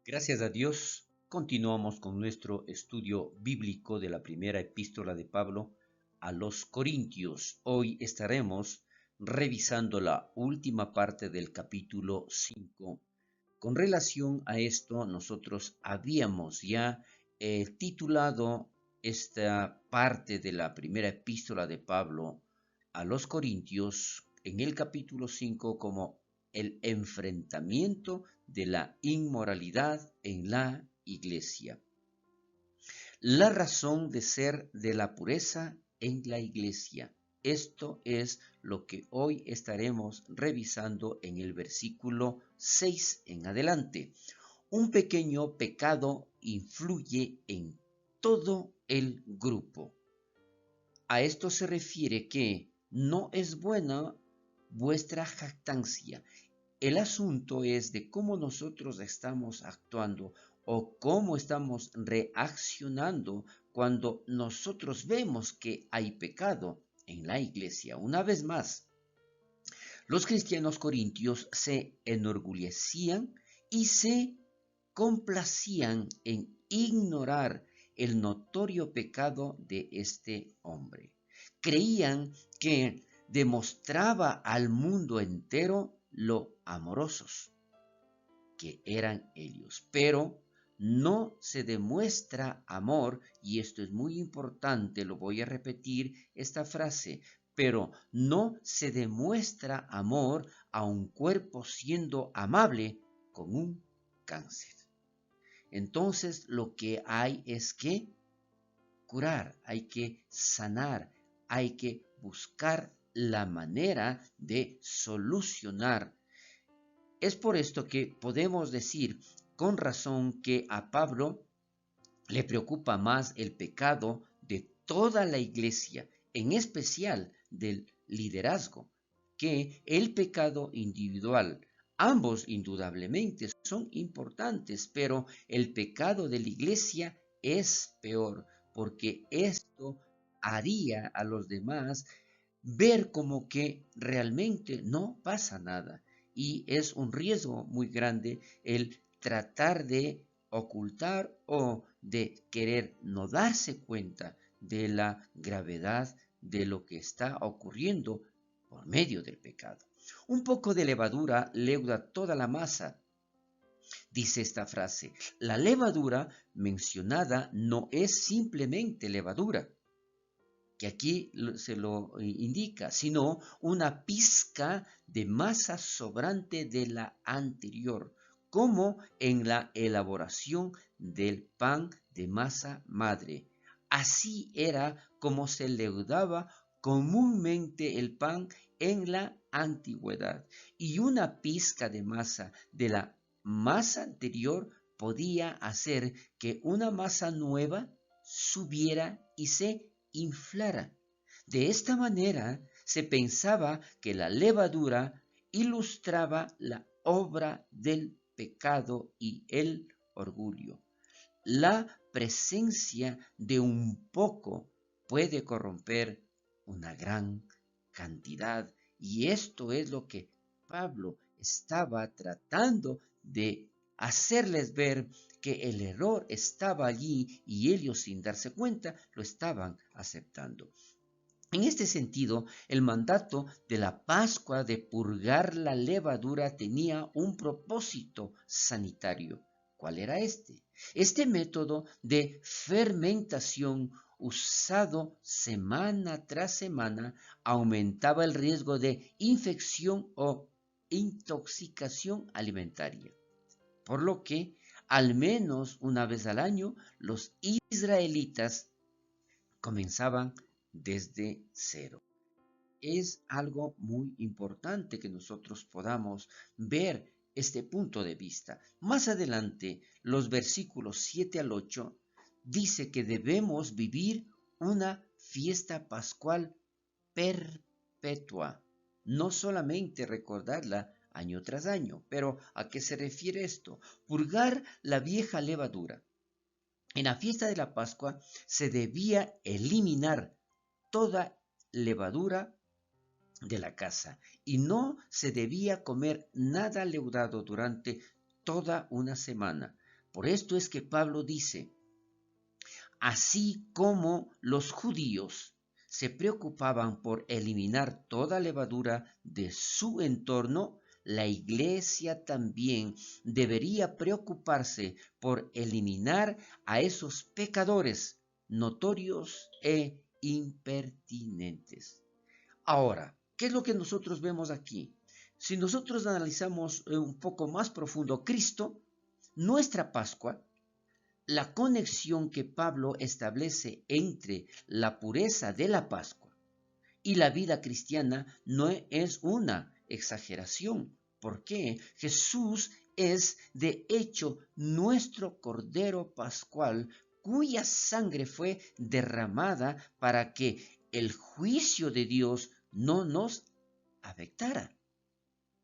Gracias a Dios, continuamos con nuestro estudio bíblico de la primera epístola de Pablo a los Corintios. Hoy estaremos revisando la última parte del capítulo 5. Con relación a esto, nosotros habíamos ya titulado esta parte de la primera epístola de Pablo a los Corintios en el capítulo 5 como el enfrentamiento de la inmoralidad en la iglesia. La razón de ser de la pureza en la iglesia. Esto es lo que hoy estaremos revisando en el versículo 6 en adelante. Un pequeño pecado influye en todo el grupo. A esto se refiere que no es buena vuestra jactancia. El asunto es de cómo nosotros estamos actuando o cómo estamos reaccionando cuando nosotros vemos que hay pecado en la iglesia. Una vez más, los cristianos corintios se enorgullecían y se complacían en ignorar el notorio pecado de este hombre. Creían que demostraba al mundo entero lo amorosos que eran ellos, pero no se demuestra amor, y esto es muy importante, lo voy a repetir esta frase, pero no se demuestra amor a un cuerpo siendo amable con un cáncer. Entonces lo que hay es que curar, hay que sanar, hay que buscar la manera de solucionar. Es por esto que podemos decir con razón que a Pablo le preocupa más el pecado de toda la iglesia, en especial del liderazgo, que el pecado individual. Ambos indudablemente son importantes, pero el pecado de la iglesia es peor, porque esto haría a los demás ver como que realmente no pasa nada. Y es un riesgo muy grande el tratar de ocultar o de querer no darse cuenta de la gravedad de lo que está ocurriendo por medio del pecado. Un poco de levadura leuda toda la masa, dice esta frase. La levadura mencionada no es simplemente levadura, que aquí se lo indica, sino una pizca de masa sobrante de la anterior, como en la elaboración del pan de masa madre. Así era como se leudaba comúnmente el pan en la antigüedad, y una pizca de masa de la masa anterior podía hacer que una masa nueva subiera y se inflara. De esta manera se pensaba que la levadura ilustraba la obra del pecado y el orgullo. La presencia de un poco puede corromper una gran cantidad, y esto es lo que Pablo estaba tratando de hacerles ver, que el error estaba allí y ellos, sin darse cuenta, lo estaban aceptando. En este sentido, el mandato de la Pascua de purgar la levadura tenía un propósito sanitario. ¿Cuál era este? Este método de fermentación usado semana tras semana aumentaba el riesgo de infección o intoxicación alimentaria, por lo que al menos una vez al año los israelitas comenzaban desde cero. Es algo muy importante que nosotros podamos ver este punto de vista. Más adelante, los versículos 7 al 8, dice que debemos vivir una fiesta pascual perpetua, no solamente recordarla año tras año. Pero ¿a qué se refiere esto? Purgar la vieja levadura. En la fiesta de la Pascua se debía eliminar toda levadura de la casa, y no se debía comer nada leudado durante toda una semana. Por esto es que Pablo dice, así como los judíos se preocupaban por eliminar toda levadura de su entorno, la iglesia también debería preocuparse por eliminar a esos pecadores notorios e impertinentes. Ahora, ¿qué es lo que nosotros vemos aquí? Si nosotros analizamos un poco más profundo Cristo, nuestra Pascua, la conexión que Pablo establece entre la pureza de la Pascua y la vida cristiana no es una exageración. ¿Por qué? Jesús es de hecho nuestro Cordero Pascual, cuya sangre fue derramada para que el juicio de Dios no nos afectara.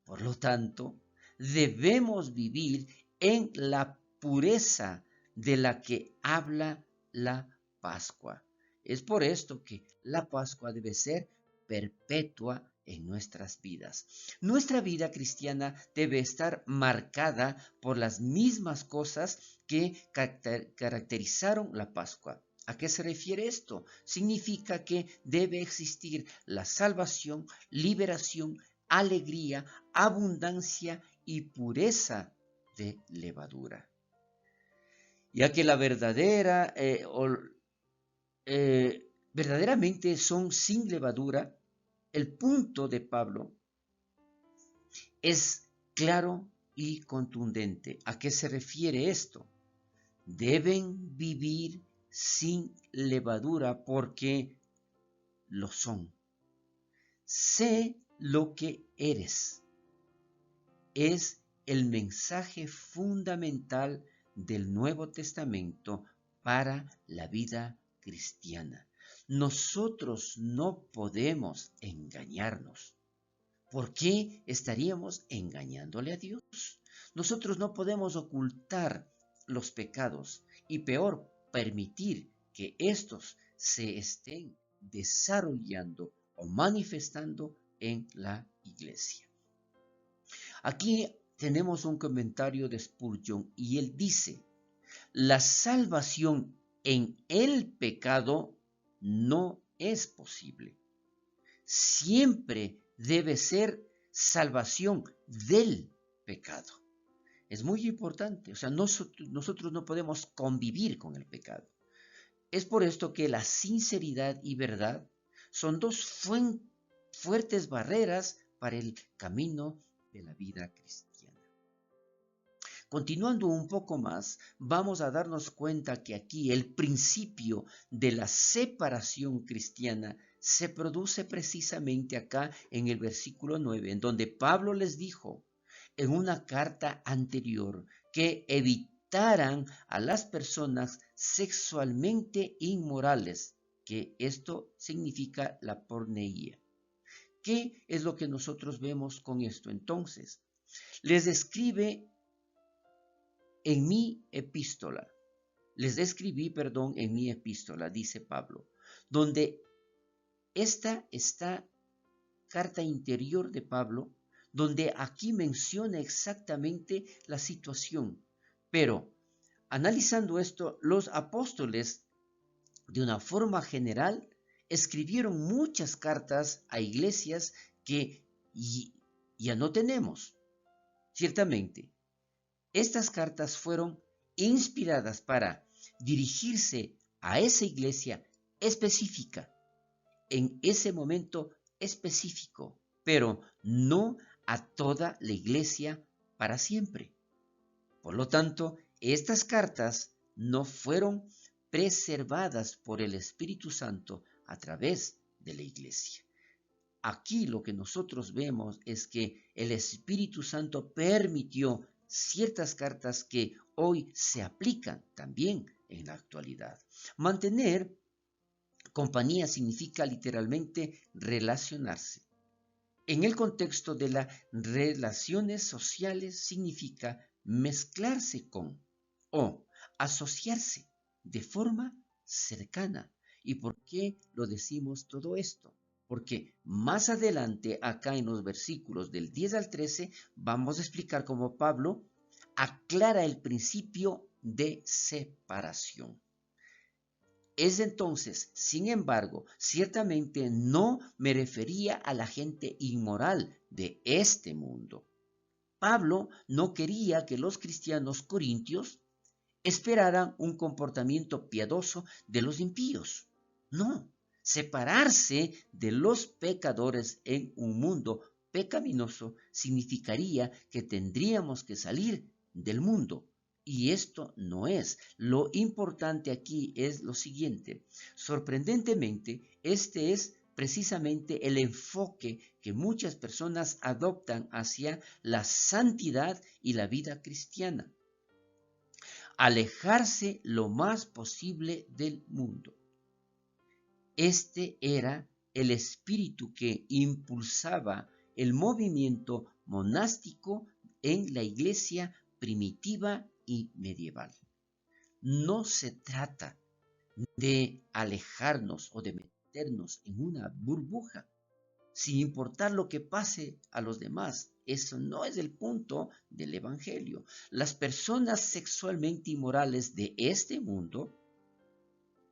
Por lo tanto, debemos vivir en la pureza de la que habla la Pascua. Es por esto que la Pascua debe ser perpetua en nuestras vidas. Nuestra vida cristiana debe estar marcada por las mismas cosas que caracterizaron la Pascua. ¿A qué se refiere esto? Significa que debe existir la salvación, liberación, alegría, abundancia y pureza de levadura. Ya que la verdaderamente son sin levadura, el punto de Pablo es claro y contundente. ¿A qué se refiere esto? Deben vivir sin levadura porque lo son. Sé lo que eres. Es el mensaje fundamental del Nuevo Testamento para la vida cristiana. Nosotros no podemos engañarnos. ¿Por qué estaríamos engañándole a Dios? Nosotros no podemos ocultar los pecados y peor, permitir que estos se estén desarrollando o manifestando en la iglesia. Aquí tenemos un comentario de Spurgeon y él dice, la salvación en el pecado no es posible. Siempre debe ser salvación del pecado. Es muy importante, o sea, nosotros no podemos convivir con el pecado. Es por esto que la sinceridad y verdad son dos fuertes barreras para el camino de la vida cristiana. Continuando un poco más, vamos a darnos cuenta que aquí el principio de la separación cristiana se produce precisamente acá en el versículo 9, en donde Pablo les dijo en una carta anterior que evitaran a las personas sexualmente inmorales, que esto significa la porneía. ¿Qué es lo que nosotros vemos con esto? Entonces, les describe en mi epístola, en mi epístola, dice Pablo, donde esta carta interior de Pablo, donde aquí menciona exactamente la situación. Pero, analizando esto, los apóstoles, de una forma general, escribieron muchas cartas a iglesias que ya no tenemos. Ciertamente, estas cartas fueron inspiradas para dirigirse a esa iglesia específica, en ese momento específico, pero no a toda la iglesia para siempre. Por lo tanto, estas cartas no fueron preservadas por el Espíritu Santo a través de la iglesia. Aquí lo que nosotros vemos es que el Espíritu Santo permitió ciertas cartas que hoy se aplican también en la actualidad. Mantener compañía significa literalmente relacionarse. En el contexto de las relaciones sociales significa mezclarse con o asociarse de forma cercana. ¿Y por qué lo decimos todo esto? Porque más adelante, acá en los versículos del 10 al 13, vamos a explicar cómo Pablo aclara el principio de separación. Es entonces, sin embargo, ciertamente no me refería a la gente inmoral de este mundo. Pablo no quería que los cristianos corintios esperaran un comportamiento piadoso de los impíos. No, separarse de los pecadores en un mundo pecaminoso significaría que tendríamos que salir del mundo. Y esto no es. Lo importante aquí es lo siguiente. Sorprendentemente, este es precisamente el enfoque que muchas personas adoptan hacia la santidad y la vida cristiana. Alejarse lo más posible del mundo. Este era el espíritu que impulsaba el movimiento monástico en la iglesia primitiva y medieval. No se trata de alejarnos o de meternos en una burbuja, sin importar lo que pase a los demás. Eso no es el punto del Evangelio. Las personas sexualmente inmorales de este mundo,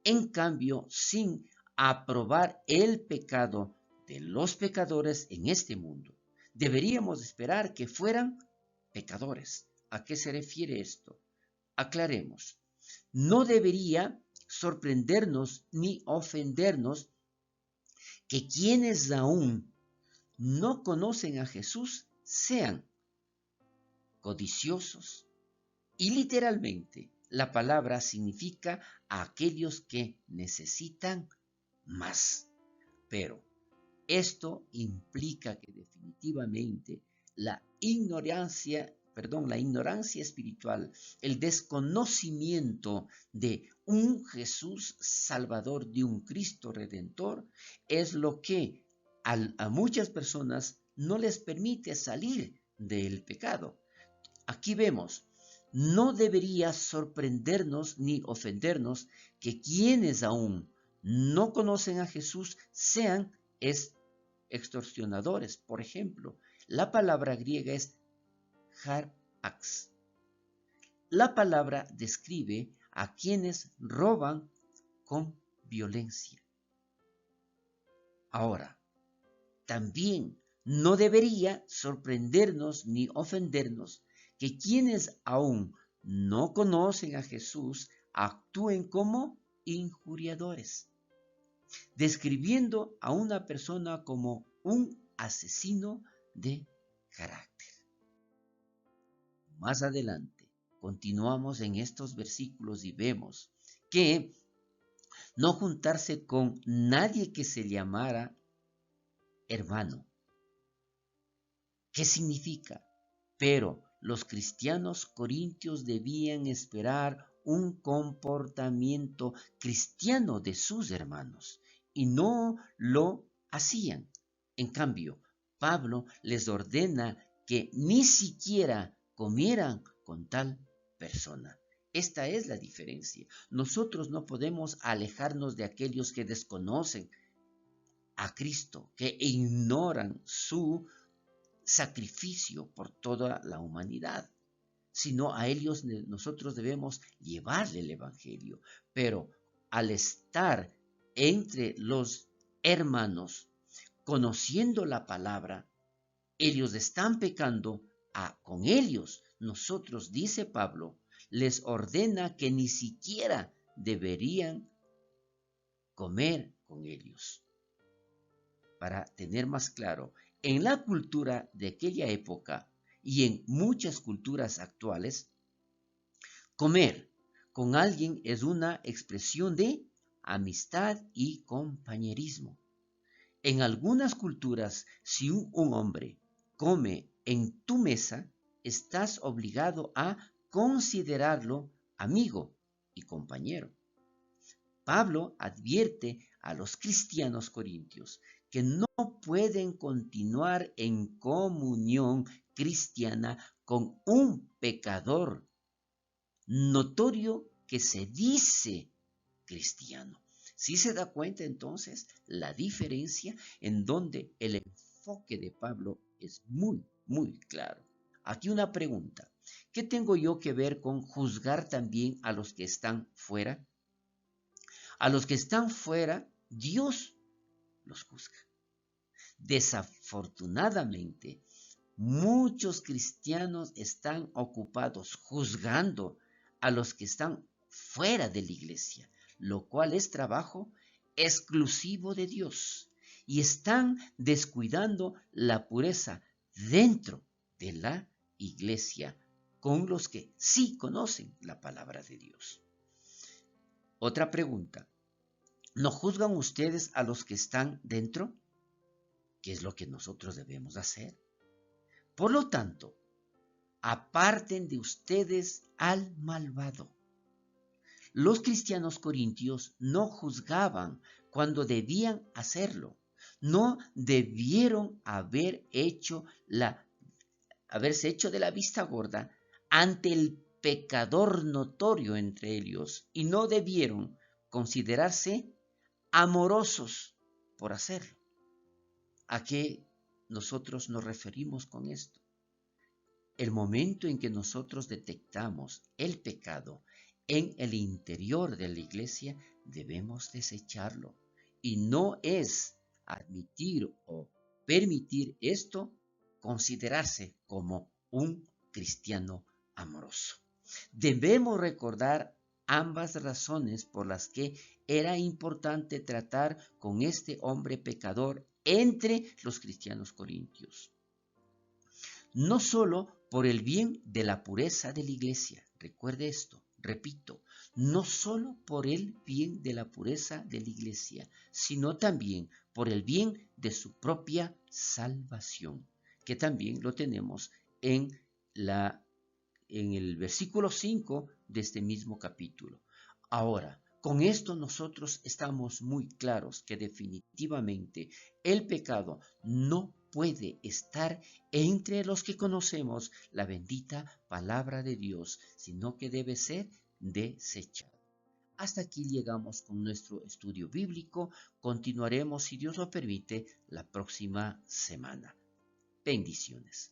en cambio, sin aprobar el pecado de los pecadores en este mundo, deberíamos esperar que fueran pecadores. ¿A qué se refiere esto? Aclaremos. No debería sorprendernos ni ofendernos que quienes aún no conocen a Jesús sean codiciosos. Y literalmente la palabra significa a aquellos que necesitan más. Pero esto implica que definitivamente la ignorancia espiritual, el desconocimiento de un Jesús Salvador, de un Cristo Redentor, es lo que a muchas personas no les permite salir del pecado. Aquí vemos, no debería sorprendernos ni ofendernos que quienes aún no conocen a Jesús sean extorsionadores. Por ejemplo, la palabra griega es harax. La palabra describe a quienes roban con violencia. Ahora, también no debería sorprendernos ni ofendernos que quienes aún no conocen a Jesús actúen como injuriadores, describiendo a una persona como un asesino de carácter. Más adelante, continuamos en estos versículos y vemos que no juntarse con nadie que se llamara hermano. ¿Qué significa? Pero los cristianos corintios debían esperar un comportamiento cristiano de sus hermanos y no lo hacían. En cambio, Pablo les ordena que ni siquiera comieran con tal persona. Esta es la diferencia. Nosotros no podemos alejarnos de aquellos que desconocen a Cristo, que ignoran su sacrificio por toda la humanidad, sino a ellos nosotros debemos llevarle el Evangelio. Pero al estar entre los hermanos, conociendo la palabra, ellos están pecando, con ellos nosotros, dice Pablo, les ordena que ni siquiera deberían comer con ellos. Para tener más claro, en la cultura de aquella época y en muchas culturas actuales, comer con alguien es una expresión de amistad y compañerismo. En algunas culturas, si un hombre come en tu mesa, estás obligado a considerarlo amigo y compañero. Pablo advierte a los cristianos corintios que no pueden continuar en comunión cristiana con un pecador notorio que se dice cristiano. ¿Sí se da cuenta entonces la diferencia en donde el enfoque de Pablo es muy, muy claro? Aquí una pregunta. ¿Qué tengo yo que ver con juzgar también a los que están fuera? A los que están fuera, Dios los juzga. Desafortunadamente, muchos cristianos están ocupados juzgando a los que están fuera de la iglesia, lo cual es trabajo exclusivo de Dios. Y están descuidando la pureza dentro de la iglesia con los que sí conocen la palabra de Dios. Otra pregunta. ¿No juzgan ustedes a los que están dentro? ¿Qué es lo que nosotros debemos hacer? Por lo tanto, aparten de ustedes al malvado. Los cristianos corintios no juzgaban cuando debían hacerlo. No debieron haberse hecho de la vista gorda ante el pecador notorio entre ellos y no debieron considerarse amorosos por hacerlo. ¿A qué nosotros nos referimos con esto? El momento en que nosotros detectamos el pecado en el interior de la iglesia, debemos desecharlo. Y no es admitir o permitir esto considerarse como un cristiano amoroso. Debemos recordar ambas razones por las que era importante tratar con este hombre pecador entre los cristianos corintios. No solo por el bien de la pureza de la iglesia, recuerde esto, repito, no solo por el bien de la pureza de la iglesia, sino también por el bien de su propia salvación, que también lo tenemos en el versículo 5 de este mismo capítulo. Ahora, con esto nosotros estamos muy claros que definitivamente el pecado no puede estar entre los que conocemos la bendita palabra de Dios, sino que debe ser desechado. Hasta aquí llegamos con nuestro estudio bíblico. Continuaremos, si Dios lo permite, la próxima semana. Bendiciones.